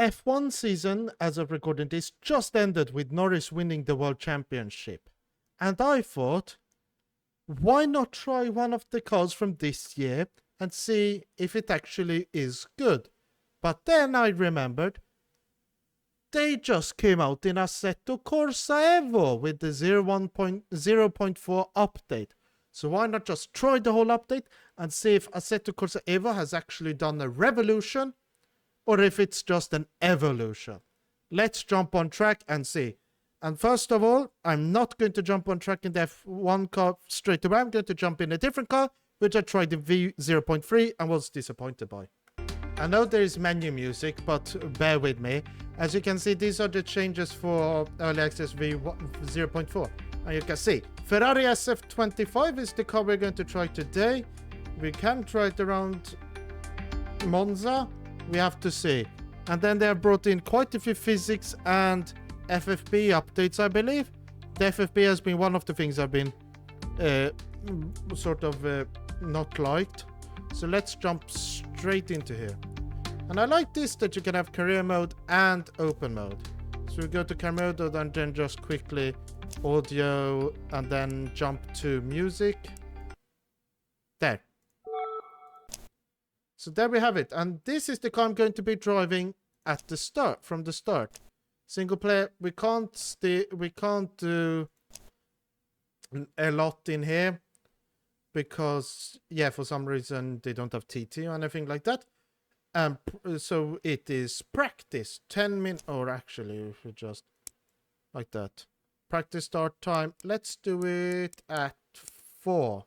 F1 season, as of recording this, just ended with Norris winning the World Championship. And I thought, why not try one of the cars from this year and see if it actually is good? But then I remembered, they just came out in Assetto Corsa Evo with the 0.4 update. So why not just try the whole update and see if Assetto Corsa Evo has actually done a revolution or if it's just an evolution. Let's jump on track and see. And first of all, I'm not going to jump on track in the F1 car straight away. I'm going to jump in a different car, which I tried in V0.3 and was disappointed by. I know there is menu music, but bear with me. As you can see, these are the changes for Early Access V0.4. And you can see, Ferrari SF25 is the car we're going to try today. We can try it around Monza. We have to see. And then they have brought in quite a few physics and FFP updates, I believe. The FFP has been one of the things I've been not liked. So let's jump straight into here. And I like this, that you can have career mode and open mode. So we go to career mode and then just quickly audio and then jump to music. There. So there we have it. And this is the car I'm going to be driving at the start, from the start. Single player, we can't do a lot in here because, yeah, for some reason they don't have TT or anything like that. So it is practice, 10 minutes, or actually, if we just like that. Practice start time, let's do it at 4.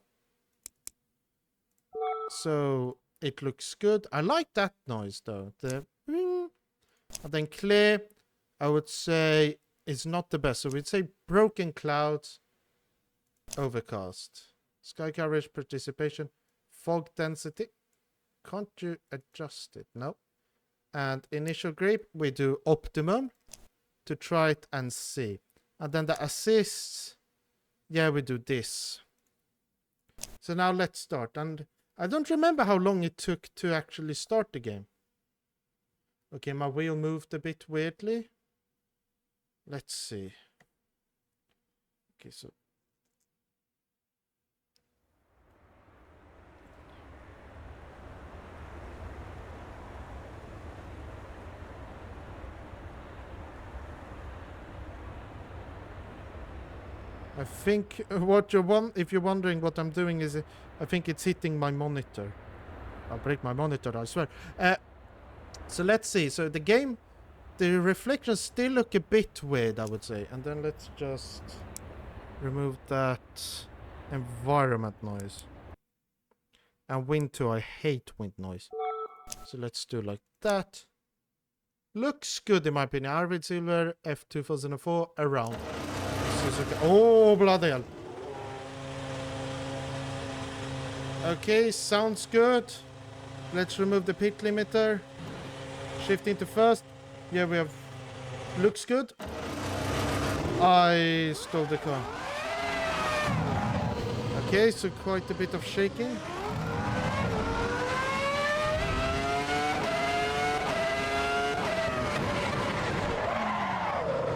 So it looks good. I like that noise though. The ring. And then clear, I would say, is not the best. So we'd say broken clouds, overcast. Sky coverage, participation, fog density. Can't you adjust it? No. And initial grip, we do optimum to try it and see. And then the assists, yeah, we do this. So now let's start. And I don't remember how long it took to actually start the game. Okay, my wheel moved a bit weirdly. Let's see. Okay, so I think what if you're wondering what I'm doing is, I think it's hitting my monitor. I'll break my monitor, I swear. So let's see. So the game, the reflections still look a bit weird, I would say. And then let's just remove that environment noise. And wind too, I hate wind noise. So let's do like that. Looks good in my opinion. Arvid Silver, F2004, around. Oh, bloody hell. Okay, sounds good. Let's remove the pit limiter. Shift into first. Yeah, we have... Looks good. I stole the car. Okay, so quite a bit of shaking.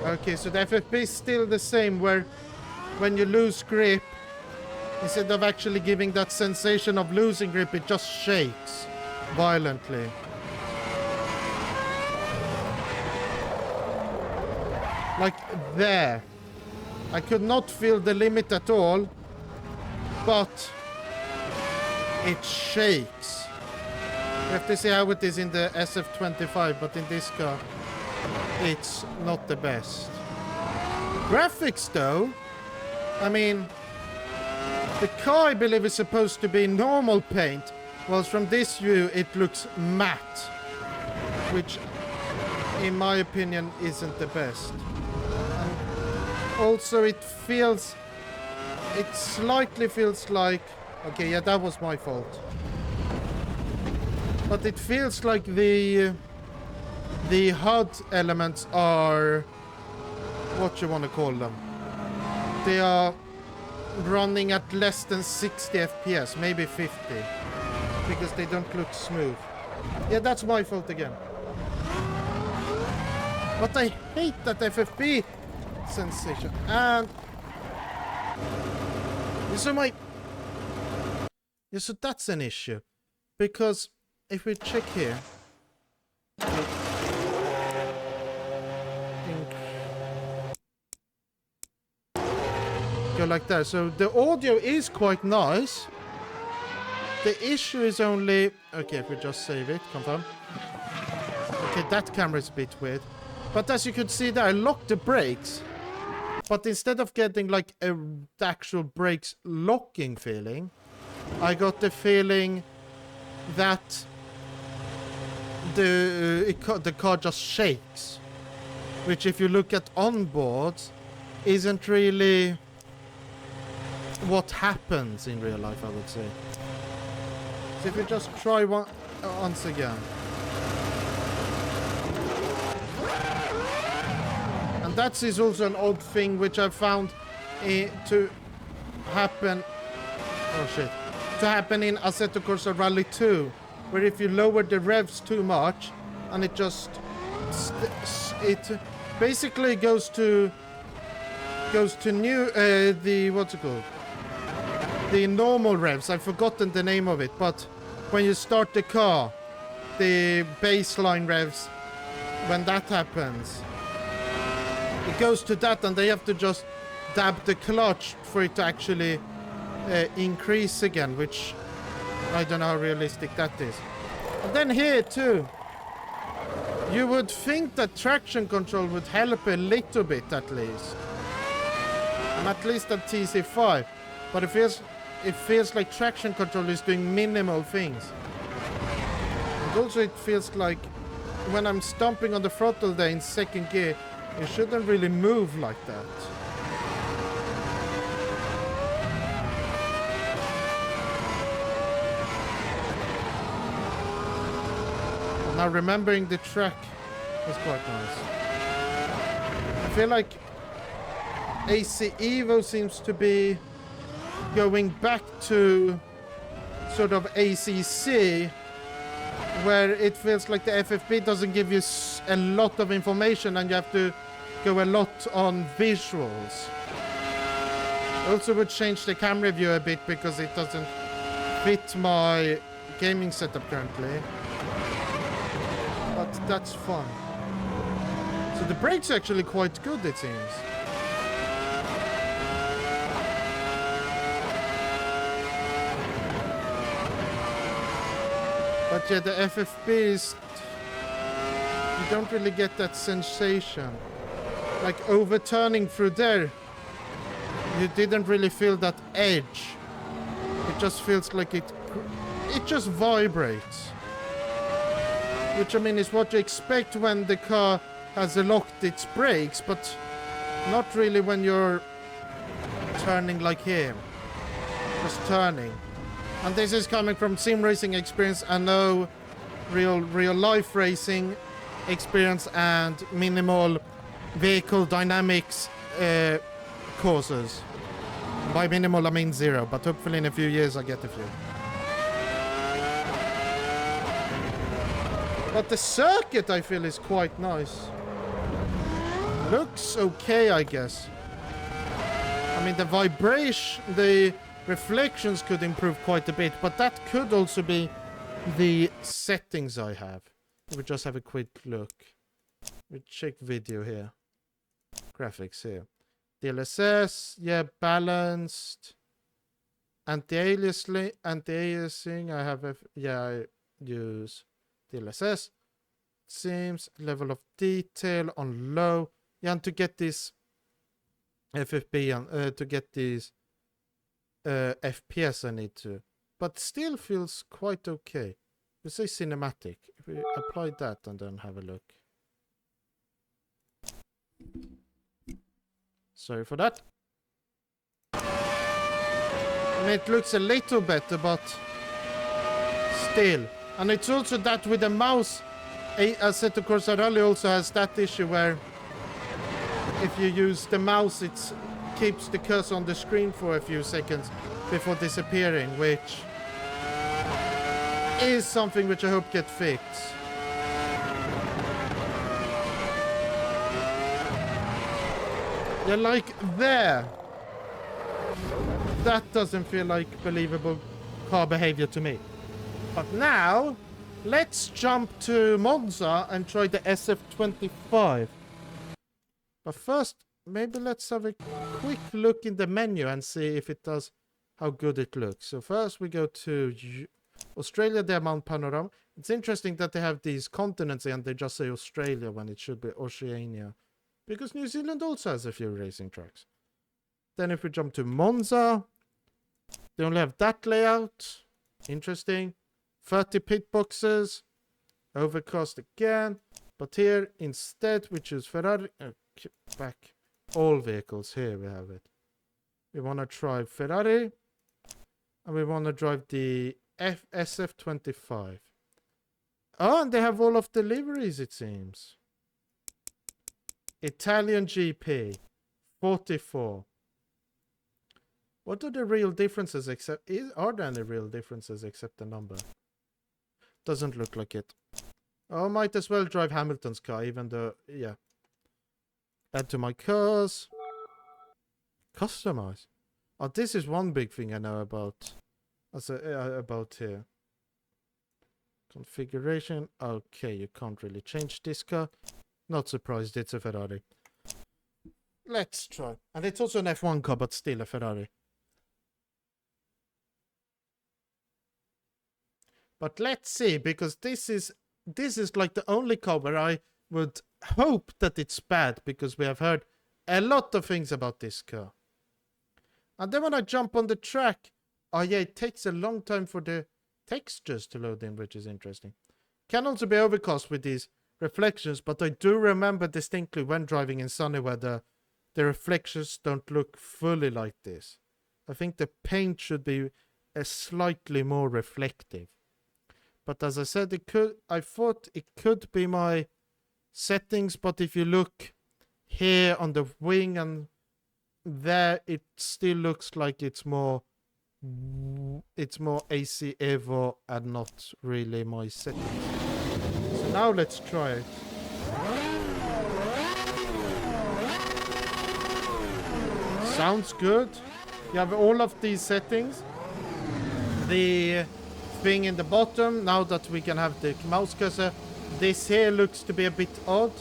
Okay, so the FFP is still the same, where when you lose grip, instead of actually giving that sensation of losing grip, it just shakes violently. Like there. I could not feel the limit at all, but it shakes. You have to see how it is in the SF25, but in this car, it's not the best. Graphics though, I mean, the car I believe is supposed to be normal paint, whilst from this view it looks matte, which in my opinion isn't the best. And also it slightly feels like, okay, yeah, that was my fault, but it feels like the HUD elements are, what you want to call them, they are running at less than 60 FPS, maybe 50, because they don't look smooth. Yeah, that's my fault again. But I hate that FFB sensation. And so that's an issue. Because if we check here, go like that. So the audio is quite nice. The issue is only... Okay, if we just save it, confirm. Okay, that camera is a bit weird. But as you could see there, I locked the brakes. But instead of getting like the actual brakes locking feeling, I got the feeling that the car just shakes. Which if you look at onboards, isn't really what happens in real life, I would say. So if we just try once again. And that is also an odd thing which I found to happen. Oh shit. To happen in Assetto Corsa Rally 2, where if you lower the revs too much, and it just it basically goes to new the what's it called? The normal revs. I've forgotten the name of it, but when you start the car, the baseline revs, when that happens, it goes to that, and they have to just dab the clutch for it to actually increase again, which I don't know how realistic that is. And then here too, you would think that traction control would help a little bit at least. And at least at TC5. But it feels like traction control is doing minimal things. And also it feels like when I'm stomping on the throttle there in second gear, it shouldn't really move like that. Now remembering the track is quite nice. I feel like AC Evo seems to be going back to sort of ACC, where it feels like the FFB doesn't give you a lot of information and you have to go a lot on visuals. Also would change the camera view a bit because it doesn't fit my gaming setup currently. But that's fun. So the brakes are actually quite good, it seems. But yeah, the FFB is... You don't really get that sensation. Like overturning through there, you didn't really feel that edge. It just feels like it just vibrates. Which I mean is what you expect when the car has locked its brakes, but not really when you're turning like here. Just turning. And this is coming from sim racing experience and no real life racing experience and minimal vehicle dynamics courses. By minimal I mean 0, but hopefully in a few years I get a few. But the circuit I feel is quite nice. Looks okay, I guess. I mean the vibration, the reflections could improve quite a bit, but that could also be the settings I have. We just have a quick look. We check video here. Graphics here. DLSS, yeah, balanced. Anti-aliasing, I have I use DLSS. Seems level of detail on low. Yeah, and to get this FFB on to get these FPS I need to. But still feels quite okay. We say cinematic. If we apply that and then have a look. Sorry for that. I mean, it looks a little better, but still. And it's also that with the mouse, Assetto Corsa Rally also has that issue where if you use the mouse, it keeps the cursor on the screen for a few seconds before disappearing, which is something which I hope gets fixed. You're like there. That doesn't feel like believable car behavior to me. But now, let's jump to Monza and try the SF25. But first, maybe let's have a quick look in the menu and see if it does, how good it looks. So first we go to Australia, the Mount Panorama. It's interesting that they have these continents and they just say Australia when it should be Oceania. Because New Zealand also has a few racing tracks. Then if we jump to Monza, they only have that layout. Interesting. 30 pit boxes. Overcast again. But here, instead, we choose Ferrari. Back. All vehicles. Here we have it. We want to try Ferrari. And we want to drive the SF25. Oh, and they have all of the liveries, it seems. Italian GP. 44. What are the real differences except... Are there any real differences except the number? Doesn't look like it. Oh, might as well drive Hamilton's car, even though... Yeah. Add to my cars. Customize. Oh, this is one big thing I know about. About here. Configuration. Okay, you can't really change this car. Not surprised, it's a Ferrari. Let's try. And it's also an F1 car, but still a Ferrari. But let's see, because this is like the only car where I would hope that it's bad, because we have heard a lot of things about this car. And then when I jump on the track, oh yeah, it takes a long time for the textures to load in, which is interesting. Can also be overcast with these reflections, but I do remember distinctly when driving in sunny weather, the reflections don't look fully like this. I think the paint should be a slightly more reflective. But as I said, I thought it could be my settings, but if you look here on the wing and there, it still looks like it's more AC Evo and not really my settings. So now let's try it. Sounds good. You have all of these settings. The thing in the bottom, now that we can have the mouse cursor, this here looks to be a bit odd,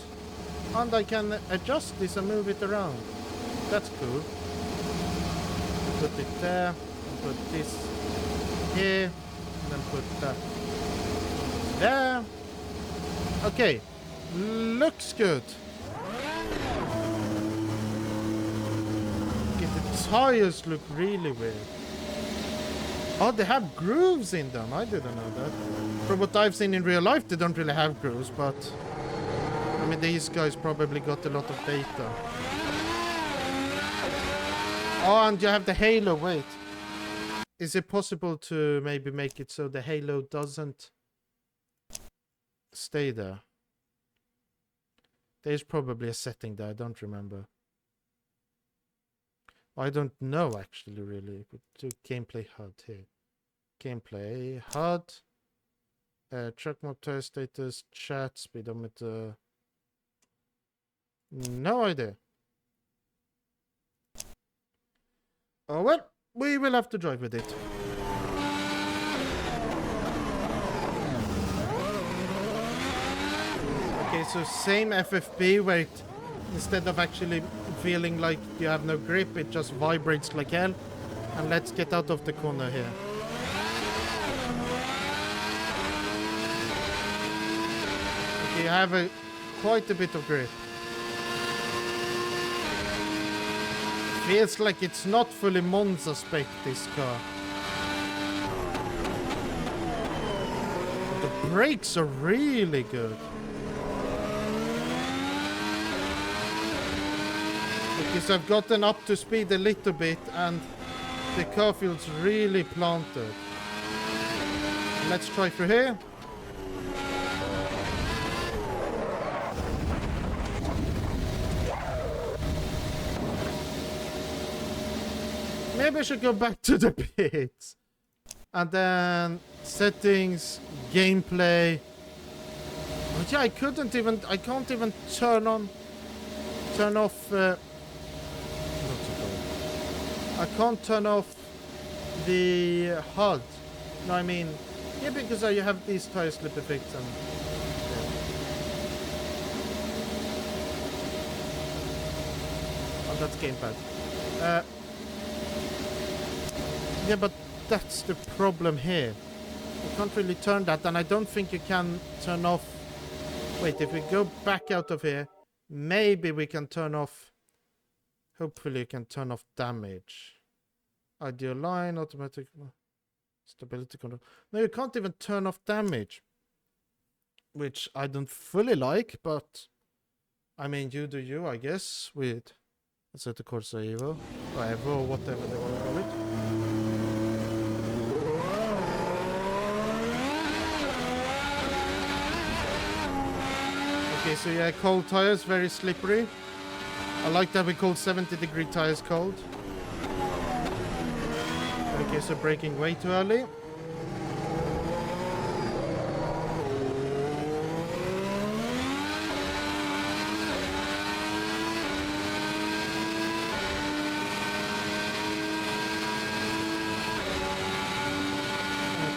and I can adjust this and move it around. That's cool. Put it there, and put this here, and then put that there. Okay, looks good. Okay, the tires look really weird. Oh, they have grooves in them. I didn't know that. From what I've seen in real life, they don't really have grooves, but... I mean, these guys probably got a lot of data. Oh, and you have the halo. Wait. Is it possible to maybe make it so the halo doesn't stay there? There's probably a setting there. I don't remember. I don't know, actually, really. To gameplay HUD here. Gameplay HUD. Track mode, tire status, chat, speedometer. No idea. Oh well, we will have to drive with it. Okay, so same FFB where it, instead of actually feeling like you have no grip, it just vibrates like hell. And let's get out of the corner here. Okay, you have quite a bit of grip. Feels like it's not fully Monza spec, this car. But the brakes are really good. Because I've gotten up to speed a little bit and the car feels really planted. Let's try through here. Maybe I should go back to the pits. And then settings, gameplay. Oh yeah, I can't even turn off I can't turn off the HUD. No, I mean, yeah, because you have these tire slip effects and... Oh, that's gamepad. Yeah, but that's the problem here. You can't really turn that, and I don't think you can turn off... Wait, if we go back out of here, maybe we can turn off... Hopefully you can turn off damage. Ideal line, automatic... Stability control. No, you can't even turn off damage. Which I don't fully like, but... I mean, you do you, I guess, with... Assetto Corsa Evo. Or Evo, or whatever they want to call it. Okay, so yeah, cold tires, very slippery. I like that we call 70-degree tires cold. Okay, so braking way too early.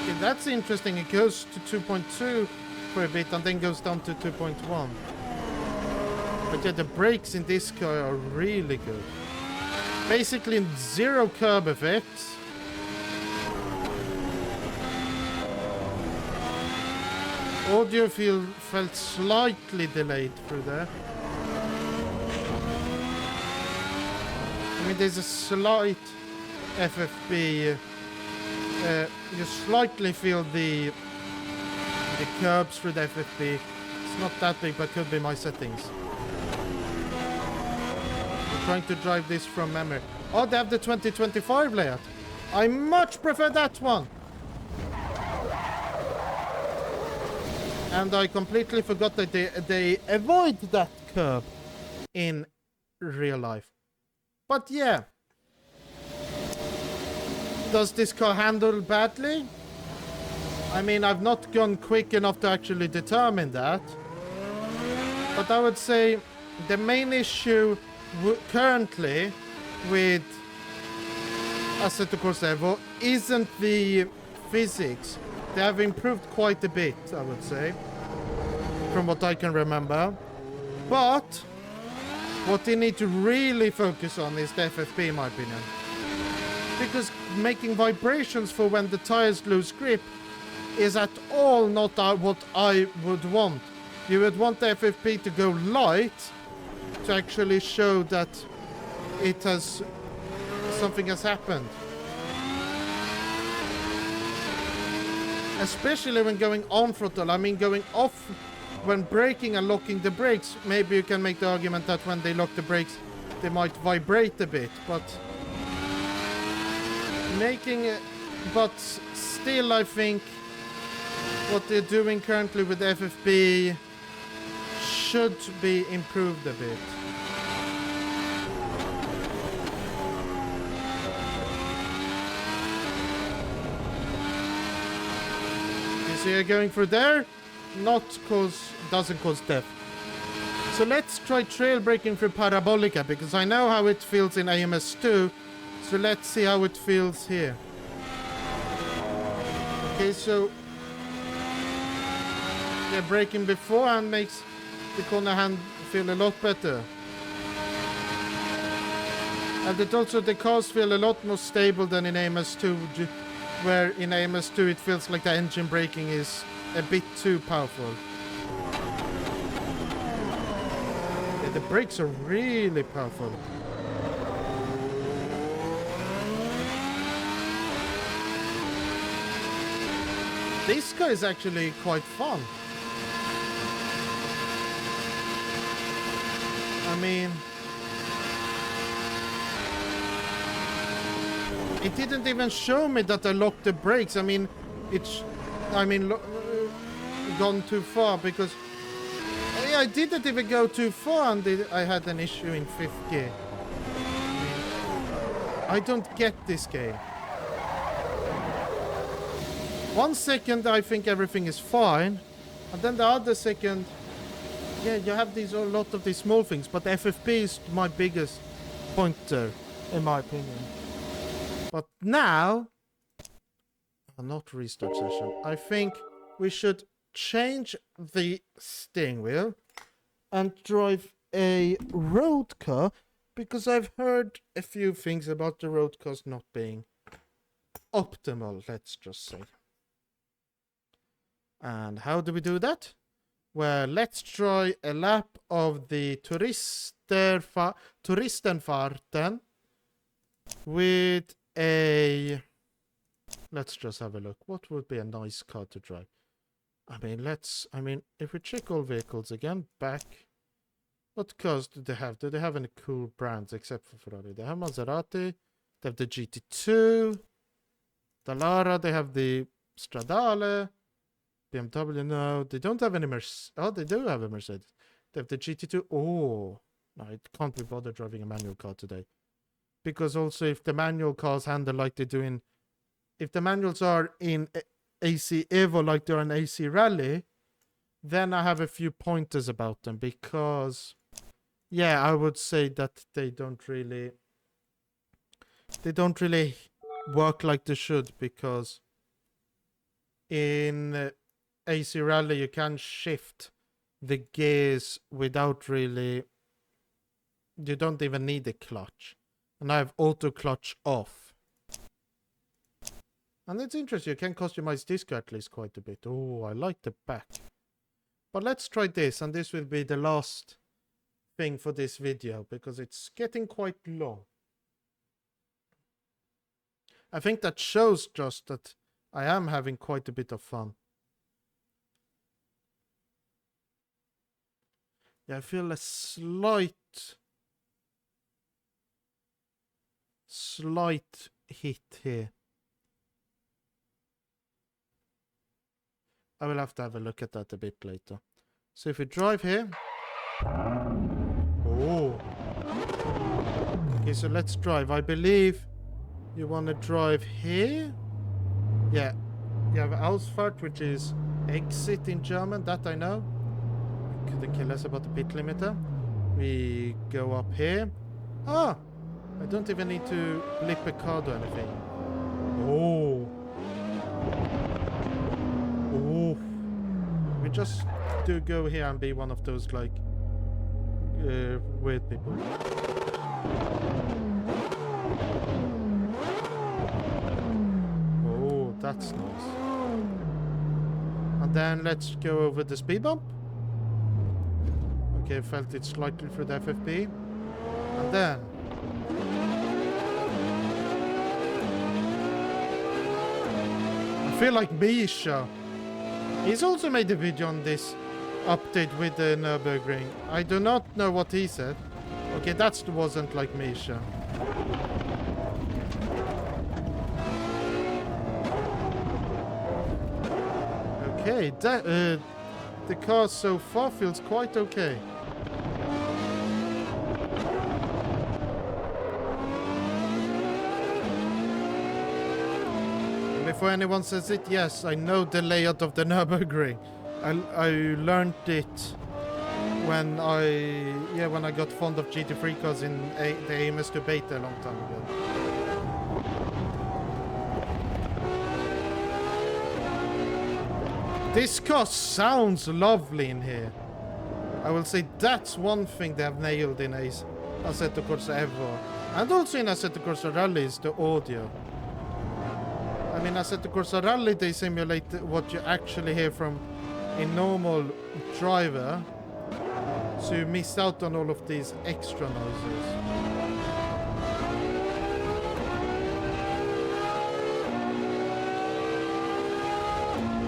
Okay, that's interesting. It goes to 2.2 for a bit and then goes down to 2.1. But yeah, the brakes in this car are really good. Basically zero curb effects. Audio felt slightly delayed through there. I mean, there's a slight FFB. You slightly feel the curbs through the FFB. It's not that big, but could be my settings. I'm trying to drive this from memory. Oh, they have the 2025 layout. I much prefer that one. And I completely forgot that they avoid that curb in real life. But yeah. Does this car handle badly? I mean, I've not gone quick enough to actually determine that. But I would say the main issue currently with Assetto Corsa Evo isn't the physics. They have improved quite a bit, I would say, from what I can remember. But what they need to really focus on is the FFB, in my opinion. Because making vibrations for when the tires lose grip is at all not what I would want. You would want the FFB to go light to actually show that it has... something has happened. Especially when going on throttle. I mean, going off when braking and locking the brakes. Maybe you can make the argument that when they lock the brakes, they might vibrate a bit. But still, I think what they're doing currently with FFB should be improved a bit. So you're going through there, doesn't cause death. So let's try trail braking through Parabolica, because I know how it feels in AMS2. So let's see how it feels here. Okay, so yeah, braking beforehand makes the corner hand feel a lot better. And it also, the cars feel a lot more stable than in AMS2, where in AMS2 it feels like the engine braking is a bit too powerful. Yeah, the brakes are really powerful. This car is actually quite fun. I mean, it didn't even show me that I locked the brakes. I mean, gone too far, because I didn't even go too far and I had an issue in 5th gear. I don't get this game. 1 second I think everything is fine, and then the other second, yeah, you have a lot of these small things, but FFP is my biggest pointer, in my opinion. But now, not restart session. I think we should change the steering wheel and drive a road car, because I've heard a few things about the road cars not being optimal, let's just say. And how do we do that? Well, let's try a lap of the Touristenfahrten with a... Let's just have a look. What would be a nice car to drive? I mean, if we check all vehicles again, back. What cars do they have? Do they have any cool brands except for Ferrari? They have Maserati. They have the GT2. Dallara. They have the Stradale. BMW, no. They don't have any Mercedes. Oh, they do have a Mercedes. They have the GT2. Oh. No, it can't be bothered driving a manual car today. Because also if the manual cars handle like they do in... If the manuals are in AC Evo like they're in AC Rally, then I have a few pointers about them, because... Yeah, I would say that they don't really work like they should, because in AC Rally you can shift the gears without really... You don't even need a clutch. And I have auto clutch off. And it's interesting, you can customize this car at least quite a bit. Oh, I like the back. But let's try this, and this will be the last thing for this video, because it's getting quite long. I think that shows just that I am having quite a bit of fun. Yeah, I feel a slight hit here. I will have to have a look at that a bit later. So if we drive here. Oh. Okay, so let's drive. I believe you want to drive here. Yeah. You have Ausfahrt, which is exit in German. That I know. Couldn't care less about the pit limiter. We go up here. Ah! I don't even need to blip a card or anything. Oh. Oh. We just do go here and be one of those, like, weird people. Oh, that's nice. And then let's go over the speed bump. Okay, felt it slightly through the FFP. And then... I feel like Misha. He's also made a video on this update with the Nürburgring. I do not know what he said. Okay, that wasn't like Misha. Okay, the car so far feels quite okay. Before anyone says it, yes, I know the layout of the Nürburgring. I learned it when I got fond of GT3 cars in the AMS2 beta a long time ago. This car sounds lovely in here. I will say that's one thing they have nailed in Assetto Corsa Evo, and also in Assetto Corsa Rally, is the audio. I mean, Assetto Corsa Rally, they simulate what you actually hear from a normal driver, so you miss out on all of these extra noises.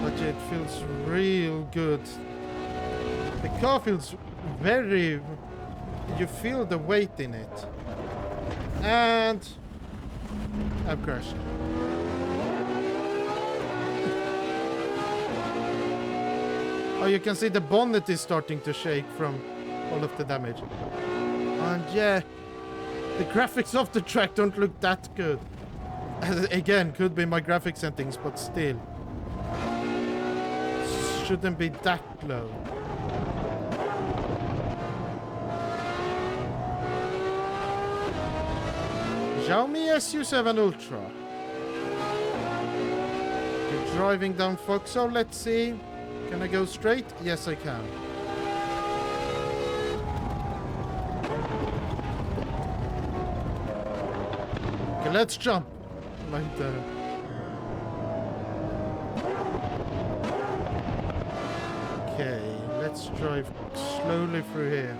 But it feels real good. The car feels very... You feel the weight in it. And... I've crashed. Oh, you can see the bonnet is starting to shake from all of the damage. And yeah, the graphics of the track don't look that good. Again, could be my graphic settings, but still. Shouldn't be that low. Xiaomi SU7 Ultra. driving down Foxhole. Let's see. Can I go straight? Yes, I can. Okay, let's jump. Like that. Okay, let's drive slowly through here.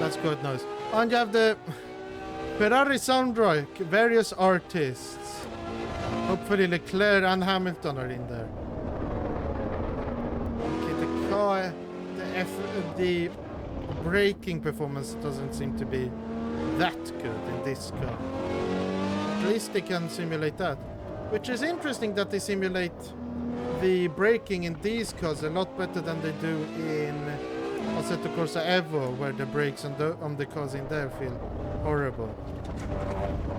That's quite nice. And you have the Ferrari soundtrack, various artists. Hopefully Leclerc and Hamilton are in there. Okay, the car, the braking performance doesn't seem to be that good in this car. At least they can simulate that. Which is interesting that they simulate the braking in these cars a lot better than they do in Assetto Corsa Evo, where the brakes on the cars in there feel horrible.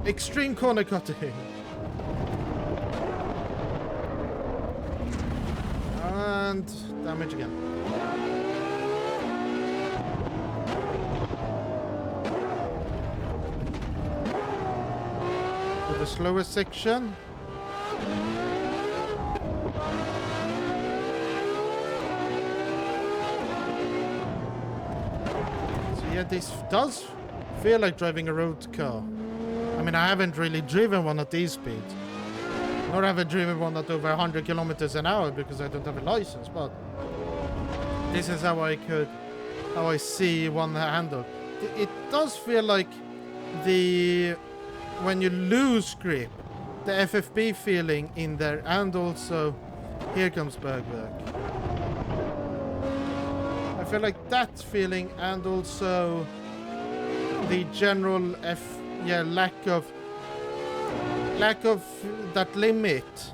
Extreme corner cutting. And damage again. For the slowest section. Yeah, this does feel like driving a road car. I mean, I haven't really driven one at these speeds. Nor have I driven one at over 100 kilometers an hour because I don't have a license, but this is how I see one handle. It does feel like when you lose grip, the FFB feeling in there, and also here comes Bergwerk. I feel like that feeling, and also the general lack of that limit.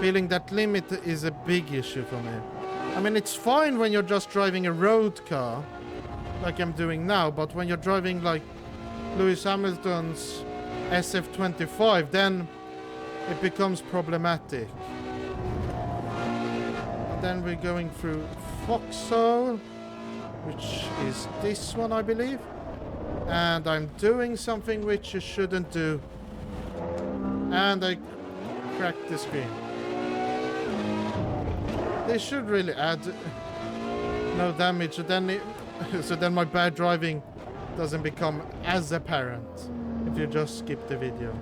Feeling that limit is a big issue for me. I mean, it's fine when you're just driving a road car, like I'm doing now, but when you're driving like Lewis Hamilton's SF25, then it becomes problematic. And then we're going through Foxhole, which is this one, I believe. And I'm doing something which you shouldn't do. And I cracked the screen. They should really add no damage, so then my bad driving doesn't become as apparent if you just skip the video.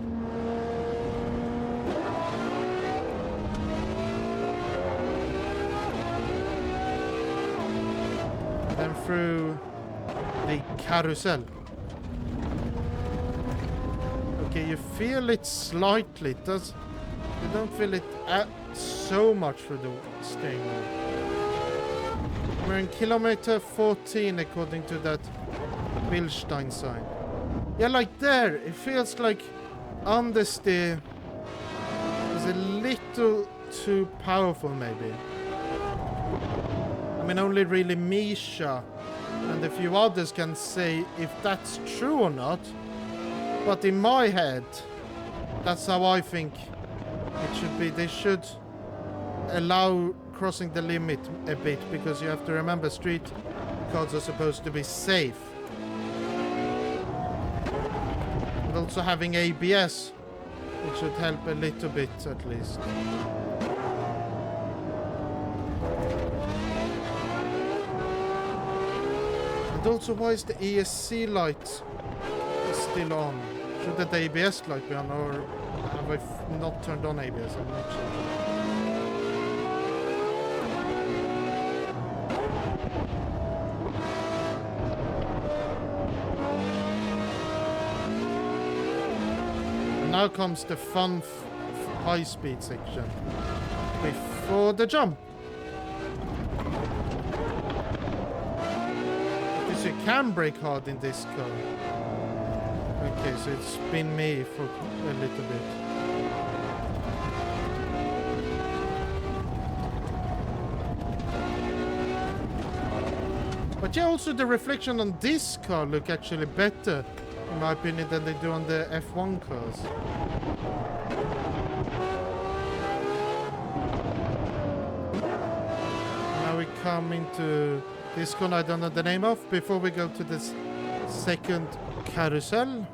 Then through the carousel. Okay, you feel it slightly. You don't feel it so much through the steering wheel. We're in kilometer 14 according to that Bilstein sign. Yeah, like there, it feels like understeer is a little too powerful maybe. I mean, only really Misha and a few others can say if that's true or not. But in my head, that's how I think it should be. They should allow crossing the limit a bit, because you have to remember street cars are supposed to be safe. And also having ABS, it should help a little bit at least. And also, why is the ESC light still on? Should the ABS light be on, or have I not turned on ABS? I'm not sure. And now comes the fun high-speed section before the jump. Because you can brake hard in this car. Okay, so it's been me for a little bit. But yeah, also the reflection on this car look actually better, in my opinion, than they do on the F1 cars. Now we come into this one I don't know the name of, before we go to this second carousel.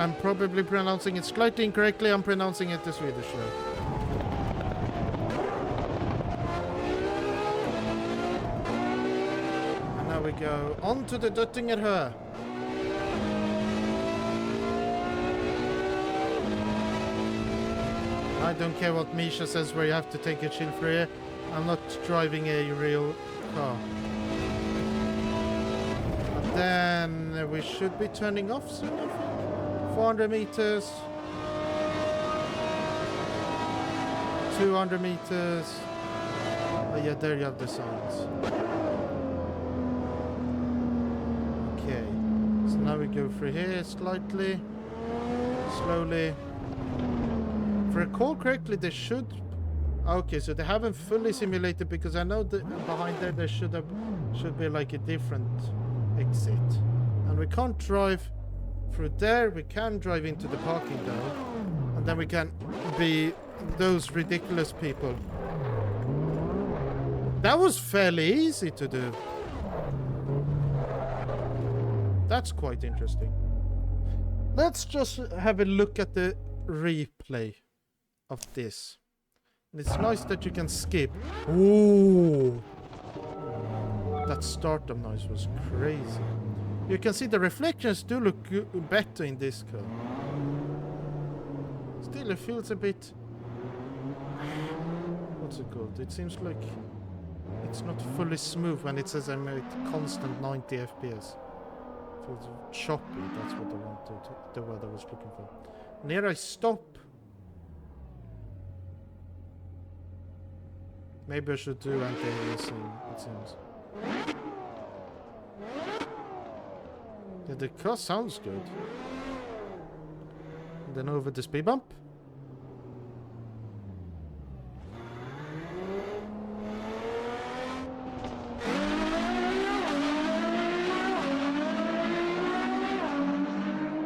I'm probably pronouncing it slightly incorrectly. I'm pronouncing it the Swedish way. And now we go on to the Duttingerhö. I don't care what Misha says where you have to take a chill for here. I'm not driving a real car. But then we should be turning off soon, I think. 400 meters. 200 meters. Oh yeah, there you have the signs. Okay. So now we go through here slightly. Slowly. If I recall correctly, they should... Okay, so they haven't fully simulated, because I know that behind there should be like a different exit. And we can't drive through there. We can drive into the parking though. And then we can be those ridiculous people. That was fairly easy to do. That's quite interesting. Let's just have a look at the replay of this. And it's nice that you can skip. Ooh, that stardom noise was crazy. You can see the reflections do look better in this car. Still, it feels a bit... What's it called? It seems like it's not fully smooth when it says I'm at constant 90 FPS. It feels choppy. That's what I wanted. The word I was looking for. And here I stop. Maybe I should do anti-aliasing, it seems. Yeah, the car sounds good. And then over the speed bump.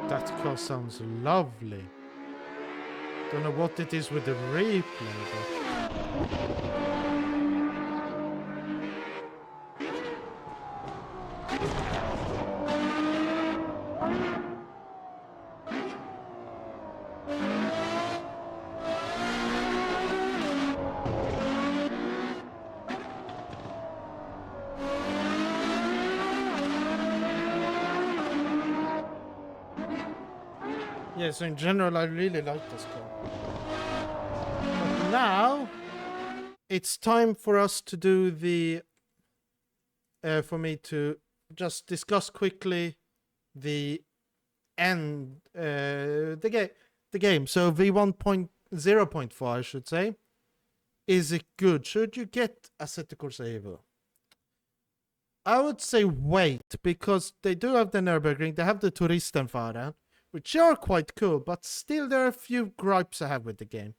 That car sounds lovely. Don't know what it is with the replay, but... Yeah, so in general, I really like this car. But now, it's time for us to do the... for me to just discuss quickly the end... the game. So V1.0.4, I should say. Is it good? Should you get Assetto Corsa Evo? I would say wait, because they do have the Nürburgring, they have the Touristenfahrer, which are quite cool, but still there are a few gripes I have with the game.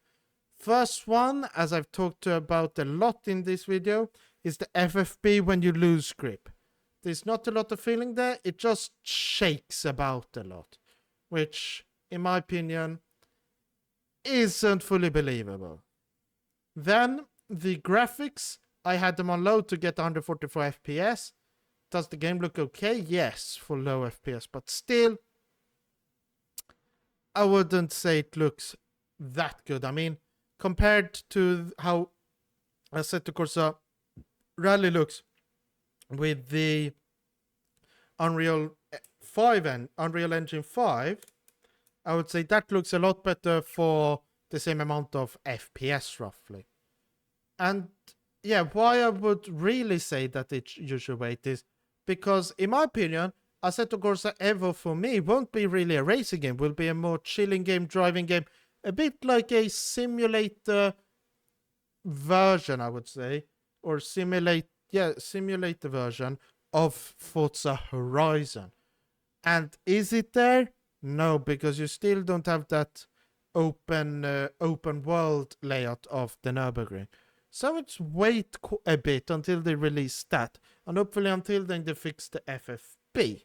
First one, as I've talked about a lot in this video, is the FFB when you lose grip. There's not a lot of feeling there, it just shakes about a lot, which, in my opinion, isn't fully believable. Then, the graphics, I had them on low to get 144 FPS. Does the game look okay? Yes, for low FPS, but still, I wouldn't say it looks that good. I mean, compared to how Assetto Corsa Rally looks with the Unreal 5 and Unreal Engine 5, I would say that looks a lot better for the same amount of FPS roughly. And yeah, why I would really say that you should wait is because, in my opinion, Assetto Corsa Evo for me won't be really a racing game, will be a more chilling game, driving game, a bit like a simulator version, I would say, or simulator version of Forza Horizon. And is it there? No, because you still don't have that open world layout of the Nürburgring. So let's wait a bit until they release that, and hopefully until then they fix the FFB.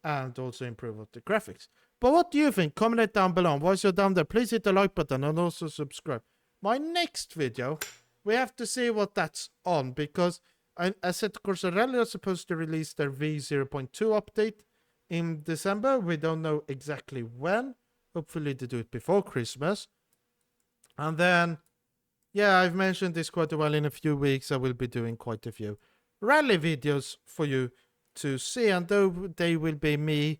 And also improve the graphics. But what do you think? Comment it down below. Once you're down there, please hit the like button and also subscribe. My next video, we have to see what that's on, because Assetto Corsa Rally are supposed to release their V0.2 update in December. We don't know exactly when, Hopefully they do it before Christmas. And then, yeah, I've mentioned this quite a while. In a few weeks, I will be doing quite a few rally videos for you to see. And though they will be me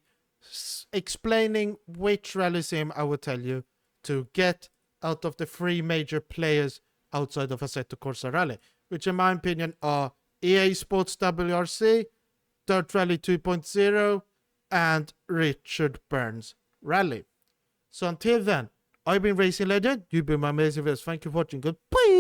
explaining which rally sim I will tell you to get out of the 3 major players outside of Assetto Corsa Rally, which in my opinion are EA Sports WRC, Dirt Rally 2.0, and Richard Burns Rally. So until then, I've been Racing Legend, you've been my amazing viewers. Thank you for watching. Goodbye.